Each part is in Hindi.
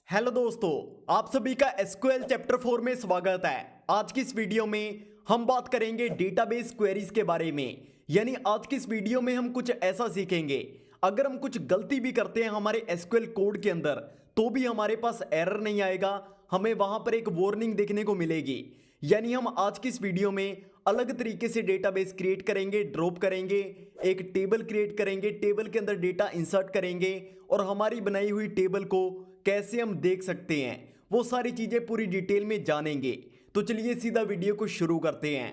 हेलो दोस्तों, आप सभी का एसक्यूएल चैप्टर 4 में स्वागत है। आज की इस वीडियो में हम बात करेंगे डेटाबेस क्वेरीज के बारे में। यानी आज की इस वीडियो में हम कुछ ऐसा सीखेंगे, अगर हम कुछ गलती भी करते हैं हमारे एसक्यूएल कोड के अंदर तो भी हमारे पास एरर नहीं आएगा, हमें वहां पर एक वार्निंग देखने को मिलेगी। यानी हम आज की इस वीडियो में अलग तरीके से डेटाबेस क्रिएट करेंगे, ड्रॉप करेंगे, एक टेबल क्रिएट करेंगे, टेबल के अंदर डेटा इंसर्ट करेंगे और हमारी बनाई हुई टेबल को कैसे हम देख सकते हैं वो सारी चीजें पूरी डिटेल में जानेंगे। तो चलिए सीधा वीडियो को शुरू करते हैं।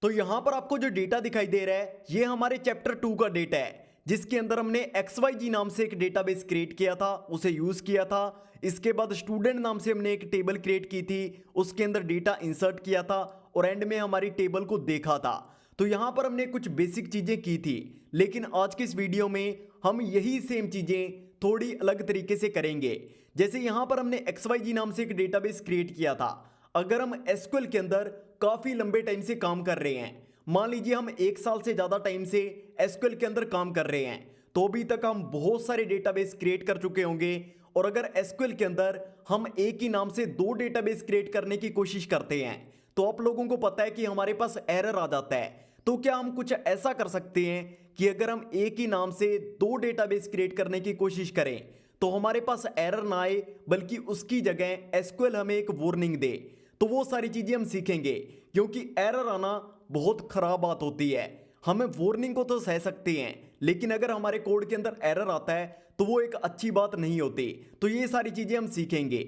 तो यहां पर आपको जो डेटा दिखाई दे रहा है ये हमारे चैप्टर 2 का डेटा है, जिसके अंदर हमने XYZ नाम से एक डेटाबेस क्रिएट किया था, उसे यूज किया था। इसके बाद स्टूडेंट नाम से हमने एक टेबल क्रिएट की थी, उसके अंदर डेटा इंसर्ट किया था और एंड में हमारी टेबल को देखा था। तो यहां पर हमने कुछ बेसिक चीजें की थी, लेकिन आज की इस वीडियो में हम यही सेम चीजें थोड़ी अलग तरीके से करेंगे। जैसे यहां पर हमने XYZ नाम से एक डेटाबेस क्रिएट किया था। अगर हम एसक्यूएल के अंदर काफी लंबे टाइम से काम कर रहे हैं, मान लीजिए हम 1 साल से ज्यादा टाइम से एसक्यूएल के अंदर काम कर रहे हैं, तो अभी तक हम बहुत सारे डेटाबेस क्रिएट कर चुके होंगे। और अगर एसक्यूएल के अंदर हम एक ही नाम से 2 डेटाबेस क्रिएट करने की कोशिश करते हैं तो आप लोगों को पता है कि हमारे पास एरर आ जाता है। तो क्या हम कुछ ऐसा कर सकते हैं कि अगर हम एक ही नाम से 2 डेटाबेस क्रिएट करने की कोशिश करें तो हमारे पास एरर ना आए, बल्कि उसकी जगह एसक्यूएल हमें एक वार्निंग दे। तो वो सारी चीजें हम सीखेंगे, क्योंकि एरर आना बहुत खराब बात होती है। हमें वार्निंग को तो सह सकते हैं, लेकिन अगर हमारे कोड के अंदर एरर आता है तो वो एक अच्छी बात नहीं होती। तो ये सारी चीजें हम सीखेंगे।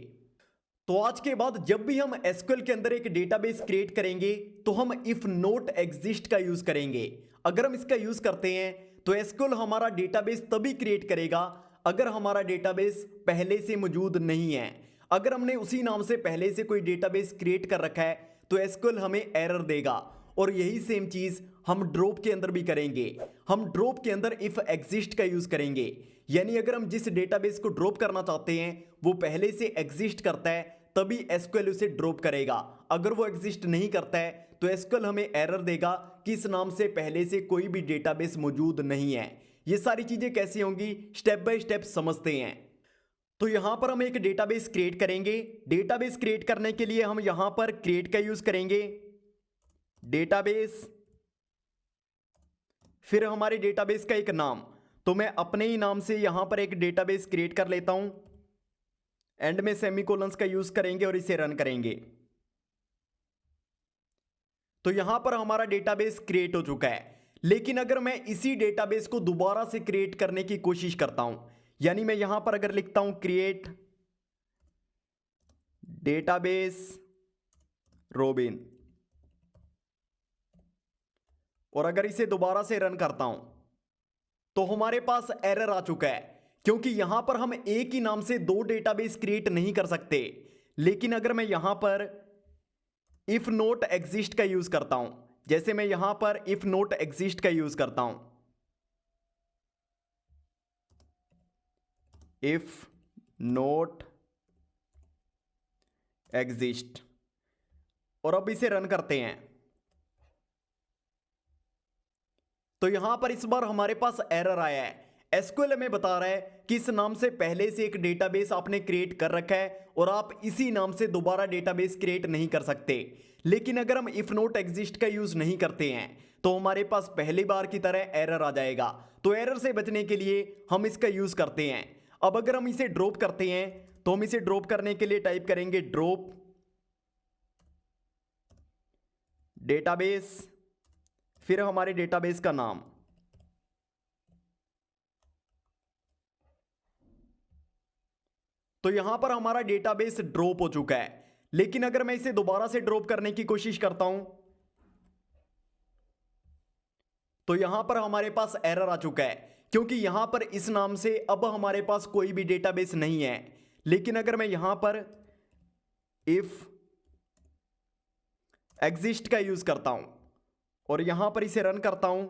तो आज के बाद जब भी हम एसक्यूएल के अंदर एक डेटाबेस क्रिएट करेंगे तो हम इफ नॉट एग्जिस्ट का यूज करेंगे। अगर हम इसका यूज करते हैं तो एसक्यूएल हमारा डेटाबेस तभी क्रिएट करेगा अगर हमारा डेटाबेस पहले से मौजूद नहीं है। अगर हमने उसी नाम से पहले से कोई डेटाबेस क्रिएट कर रखा है तो एसक्यूएल हमें एरर देगा। और यही सेम चीज हम ड्रॉप के अंदर भी करेंगे। हम ड्रॉप के अंदर इफ एग्जिस्ट का यूज करेंगे। यानी अगर हम जिस डेटाबेस को ड्रॉप करना चाहते हैं वो पहले से एग्जिस्ट करता है तभी एसक्यूएल उसे ड्रॉप करेगा। अगर वो एग्जिस्ट नहीं करता है तो एसक्यूएल हमें एरर देगा कि इस नाम से पहले से कोई भी डेटाबेस मौजूद नहीं है। ये सारी चीजें कैसे होंगी स्टेप बाय स्टेप समझते हैं। तो यहां पर हम एक डेटाबेस क्रिएट करेंगे। डेटाबेस क्रिएट करने के लिए हम यहां पर क्रिएट का यूज करेंगे, डेटाबेस, फिर हमारे डेटाबेस का एक नाम। तो मैं अपने ही नाम से यहां पर एक डेटाबेस क्रिएट कर लेता हूं, एंड में सेमीकोलंस का यूज करेंगे और इसे रन करेंगे। तो यहां पर हमारा डेटाबेस क्रिएट हो चुका है। लेकिन अगर मैं इसी डेटाबेस को दोबारा से क्रिएट करने की कोशिश करता हूं, यानी मैं यहां पर अगर लिखता हूं क्रिएट डेटाबेस रॉबिन और अगर इसे दोबारा से रन करता हूं तो हमारे पास एरर आ चुका है, क्योंकि यहां पर हम एक ही नाम से 2 डेटाबेस क्रिएट नहीं कर सकते। लेकिन अगर मैं यहां पर इफ नॉट एग्जिस्ट का यूज करता हूं, जैसे मैं यहां पर इफ नॉट एग्जिस्ट का यूज करता हूं, इफ नॉट एग्जिस्ट, और अब इसे रन करते हैं तो यहां पर इस बार हमारे पास एरर आया है। एसक्यूएल हमें बता रहा है कि इस नाम से पहले से एक डेटाबेस आपने क्रिएट कर रखा है और आप इसी नाम से दोबारा डेटाबेस क्रिएट नहीं कर सकते। लेकिन अगर हम इफ नॉट एग्जिस्ट का यूज नहीं करते हैं तो हमारे पास पहली बार की तरह एरर आ जाएगा। तो एरर से बचने के लिए हम इसका यूज करते हैं। अब अगर हम इसे ड्रॉप करते हैं तो हम इसे ड्रॉप करने के लिए टाइप करेंगे ड्रॉप डेटाबेस, फिर हमारे डेटाबेस का नाम। तो यहां पर हमारा डेटाबेस ड्रॉप हो चुका है। लेकिन अगर मैं इसे दोबारा से ड्रॉप करने की कोशिश करता हूं तो यहां पर हमारे पास एरर आ चुका है, क्योंकि यहां पर इस नाम से अब हमारे पास कोई भी डेटाबेस नहीं है। लेकिन अगर मैं यहां पर इफ एग्जिस्ट का यूज करता हूं और यहां पर इसे रन करता हूं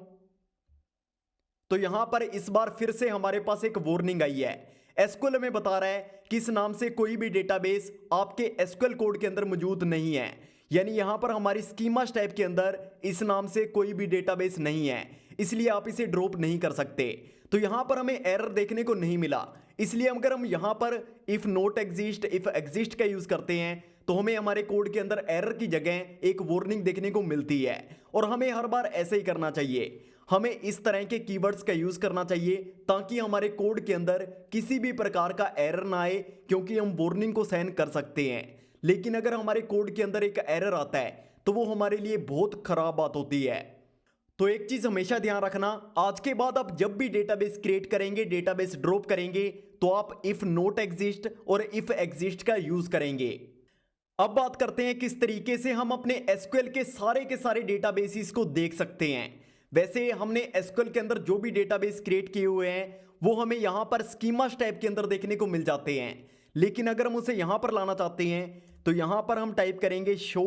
तो यहां पर इस बार फिर से हमारे पास एक वार्निंग आई है। एसक्यूएल हमें बता रहा है कि इस नाम से कोई भी डेटाबेस आपके एसक्यूएल कोड के अंदर मौजूद नहीं है। यानी यहां पर हमारी स्कीमा टाइप के अंदर इस नाम से कोई भी डेटाबेस नहीं है, इसलिए आप इसे ड्रॉप नहीं कर सकते। तो यहां पर हमें एरर देखने को नहीं मिला, इसलिए अगर हम यहाँ पर if not exist, if exist का यूज करते हैं तो हमें हमारे कोड के अंदर एरर की जगह एक वार्निंग देखने को मिलती है। और हमें हर बार ऐसे ही करना चाहिए, हमें इस तरह के कीवर्ड्स का यूज करना चाहिए ताकि हमारे कोड के अंदर किसी भी प्रकार का एरर ना आए, क्योंकि हम वार्निंग को सहन कर सकते हैं। लेकिन अगर हमारे कोड के अंदर एक एरर आता है तो वो हमारे लिए बहुत खराब बात होती है। तो एक चीज हमेशा ध्यान रखना, आज के बाद आप जब भी डेटाबेस क्रिएट करेंगे, डेटाबेस ड्रॉप करेंगे, तो आप इफ नॉट एग्जिस्ट और इफ एग्जिस्ट का यूज करेंगे। अब बात करते हैं किस तरीके से हम अपने एसक्यूएल के सारे डेटाबेसेस को देख सकते हैं। वैसे हमने एसक्यूएल के अंदर जो भी डेटाबेस क्रिएट किए हुए हैं वो हमें यहां पर स्कीमास टाइप के अंदर देखने को मिल जाते हैं। लेकिन अगर हम उसे यहां पर लाना चाहते हैं तो यहां पर हम टाइप करेंगे शो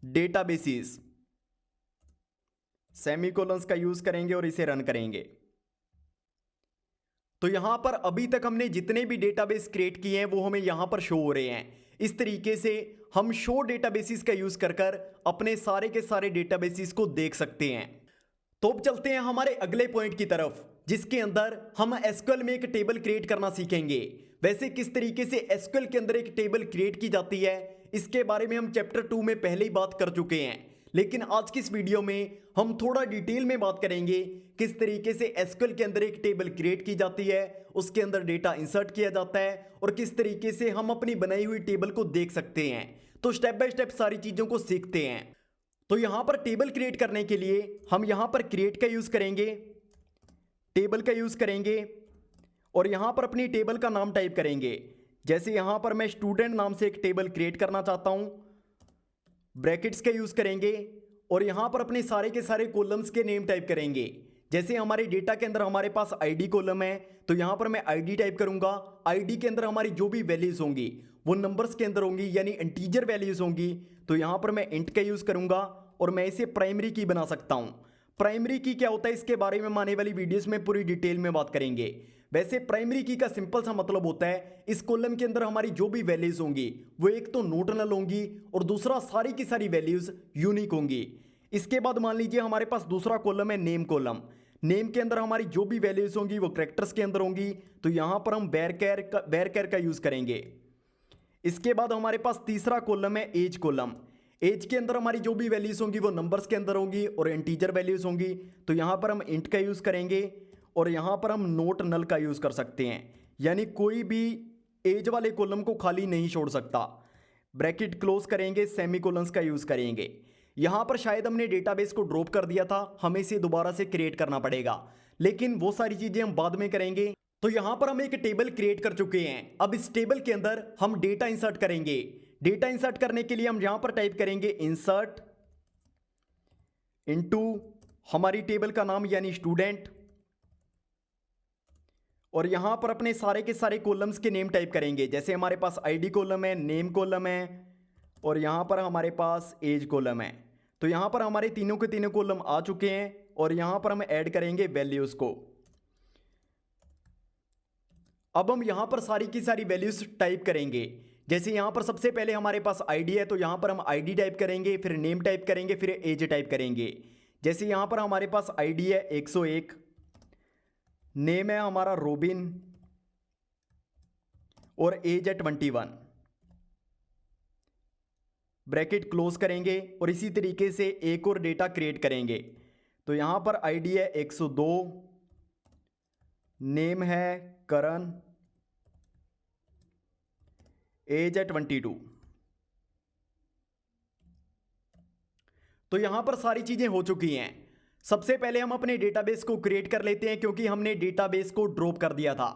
डेटाबेसेस, सेमीकोलंस का यूज करेंगे और इसे रन करेंगे। तो यहां पर अभी तक हमने जितने भी डेटाबेस क्रिएट किए हैं वो हमें यहां पर शो हो रहे हैं। इस तरीके से हम शो डेटाबेसेस का यूज कर अपने सारे के सारे डेटाबेसेस को देख सकते हैं। तो अब चलते हैं हमारे अगले पॉइंट की तरफ, जिसके अंदर हम एसक्यूएल में एक टेबल क्रिएट करना सीखेंगे। वैसे किस तरीके से एसक्यूएल के अंदर एक टेबल क्रिएट की जाती है इसके बारे में हम चैप्टर 2 में पहले ही बात कर चुके हैं, लेकिन आज की इस वीडियो में हम थोड़ा डिटेल में बात करेंगे किस तरीके से एसक्यूएल के अंदर एक टेबल क्रिएट की जाती है, उसके अंदर डेटा इंसर्ट किया जाता है और किस तरीके से हम अपनी बनाई हुई टेबल को देख सकते हैं। तो स्टेप बाय स्टेप सारी चीजों को सीखते हैं। तो यहां पर टेबल क्रिएट करने के लिए हम यहां पर क्रिएट का यूज करेंगे, टेबल का यूज करेंगे और यहां पर अपनी टेबल का नाम टाइप करेंगे। जैसे यहां पर मैं स्टूडेंट नाम से एक टेबल क्रिएट करना चाहता हूं, ब्रैकेट्स का यूज करेंगे और यहां पर अपने सारे के सारे कॉलम्स के नेम टाइप करेंगे। जैसे हमारे डेटा के अंदर हमारे पास आईडी कॉलम है तो यहां पर मैं आईडी टाइप करूंगा। आईडी के अंदर हमारी जो भी वैल्यूज होंगी वो नंबर्स के अंदर होंगी, यानी इंटीजर वैल्यूज होंगी। तो यहां पर मैं इंट का यूज करूंगा और मैं इसे प्राइमरी की बना सकता हूं। प्राइमरी की क्या होता है इसके बारे में आने वाली वीडियोस में पूरी डिटेल में बात करेंगे। वैसे प्राइमरी की का सिंपल सा मतलब होता है इस कॉलम के अंदर हमारी जो भी वैल्यूज होंगी वो एक तो नॉट नल होंगी और दूसरा सारी की सारी वैल्यूज यूनिक होंगी। इसके बाद मान लीजिए हमारे पास दूसरा कॉलम है नेम कॉलम। नेम के अंदर हमारी जो भी वैल्यूज होंगी वो कैरेक्टर्स के अंदर होंगी, तो यहां पर हम वैरचर का यूज करेंगे। इसके बाद हमारे पास तीसरा कॉलम है एज कॉलम। एज के अंदर हमारी जो भी वैल्यूज होंगी वो नंबर्स के अंदर होंगी और इंटीजर वैल्यूज होंगी, तो यहां पर हम इंट का यूज करेंगे और यहां पर हम नोट नल का यूज कर सकते हैं, यानी कोई भी एज वाले कॉलम को खाली नहीं छोड़ सकता। ब्रैकेट क्लोज करेंगे, सेमीकोलंस का यूज करेंगे। यहां पर शायद हमने डेटाबेस को ड्रॉप कर दिया था, हमें इसे दोबारा से क्रिएट करना पड़ेगा, लेकिन वो सारी चीजें हम बाद में करेंगे। तो यहां पर हम एक टेबल क्रिएट कर चुके हैं। अब इस टेबल के अंदर हम डेटा इंसर्ट करेंगे। डेटा इंसर्ट करने के लिए हम यहां पर टाइप करेंगे इंसर्ट इनटू हमारी टेबल का नाम यानी स्टूडेंट और यहां पर अपने सारे के सारे कॉलम्स के नेम टाइप करेंगे। जैसे हमारे पास आईडी कॉलम है, नेम कॉलम है और यहां पर हमारे पास एज कॉलम है। तो यहां पर हमारे तीनों के तीनों कॉलम आ चुके हैं और यहां पर हम ऐड करेंगे वैल्यूज को। अब हम यहां पर सारी की सारी वैल्यूज टाइप करेंगे। जैसे यहां पर सबसे पहले हमारे पास आईडी है तो यहां पर हम आईडी टाइप करेंगे, फिर नेम टाइप करेंगे, फिर एज टाइप करेंगे। जैसे यहां पर हमारे पास आईडी है 101, नेम है हमारा रोबिन और एज है 21। ब्रैकेट क्लोज करेंगे और इसी तरीके से एक और डेटा क्रिएट करेंगे। तो यहां पर आईडी है 102, नेम है करण, एज है 22। तो यहां पर सारी चीजें हो चुकी हैं। सबसे पहले हम अपने डेटाबेस को क्रिएट कर लेते हैं क्योंकि हमने डेटाबेस को ड्रॉप कर दिया था।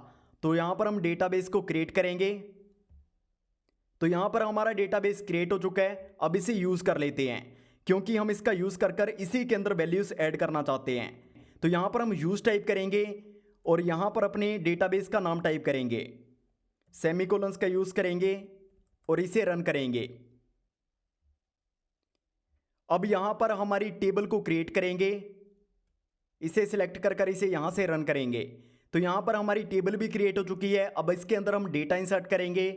तो यहां पर हम डेटाबेस को क्रिएट करेंगे। तो यहां पर हमारा डेटाबेस क्रिएट हो चुका है। अब इसे यूज कर लेते हैं क्योंकि हम इसका यूज कर इसी के अंदर वैल्यूज ऐड करना चाहते हैं। तो यहां पर हम यूज टाइप करेंगे और यहां पर अपने डेटाबेस का नाम टाइप करेंगे, सेमीकोलंस का यूज करेंगे और इसे रन करेंगे। अब यहां पर हमारी टेबल को क्रिएट करेंगे, इसे सिलेक्ट कर इसे यहां से रन करेंगे। तो यहां पर हमारी टेबल भी क्रिएट हो चुकी है। अब इसके अंदर हम डेटा इंसर्ट करेंगे।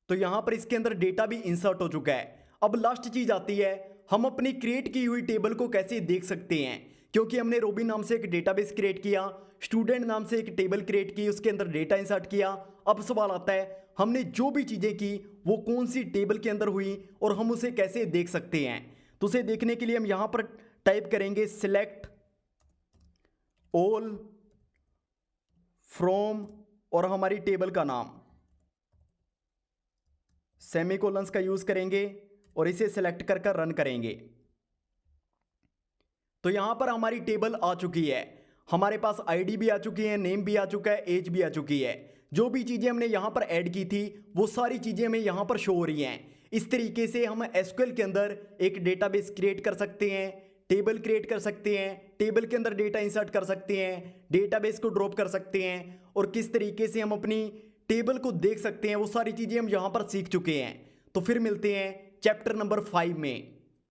तो यहां पर इसके अंदर डेटा भी इंसर्ट हो चुका है। अब लास्ट चीज आती है, हम अपनी क्रिएट की हुई टेबल को कैसे देख सकते हैं, क्योंकि हमने रोबिन नाम से एक डेटाबेस क्रिएट किया, स्टूडेंट नाम से एक टेबल क्रिएट की, उसके अंदर डेटा इंसर्ट किया। अब सवाल आता है हमने जो भी चीज़ें की वो कौन सी टेबल के अंदर हुई और हम उसे कैसे देख सकते हैं। तो उसे देखने के लिए हम यहां पर टाइप करेंगे सिलेक्ट ऑल फ्रॉम और हमारी टेबल का नाम, सेमीकोलंस का यूज करेंगे और इसे सिलेक्ट कर रन करेंगे। तो यहां पर हमारी टेबल आ चुकी है, हमारे पास आईडी भी आ चुकी है, नेम भी आ चुका है, एज भी आ चुकी है। जो भी चीजें हमने यहां पर ऐड की थी वो सारी चीजें हमें यहां पर शो हो रही हैं। इस तरीके से हम एसक्यूएल के अंदर एक डेटाबेस क्रिएट कर सकते हैं, टेबल क्रिएट कर सकते हैं, टेबल के अंदर डेटा इंसर्ट कर सकते हैं, डेटाबेस को ड्रॉप कर सकते हैं और किस तरीके से हम अपनी टेबल को देख सकते हैं, वो सारी चीजें हम यहां पर सीख चुके हैं। तो फिर मिलते हैं चैप्टर नंबर 5 में।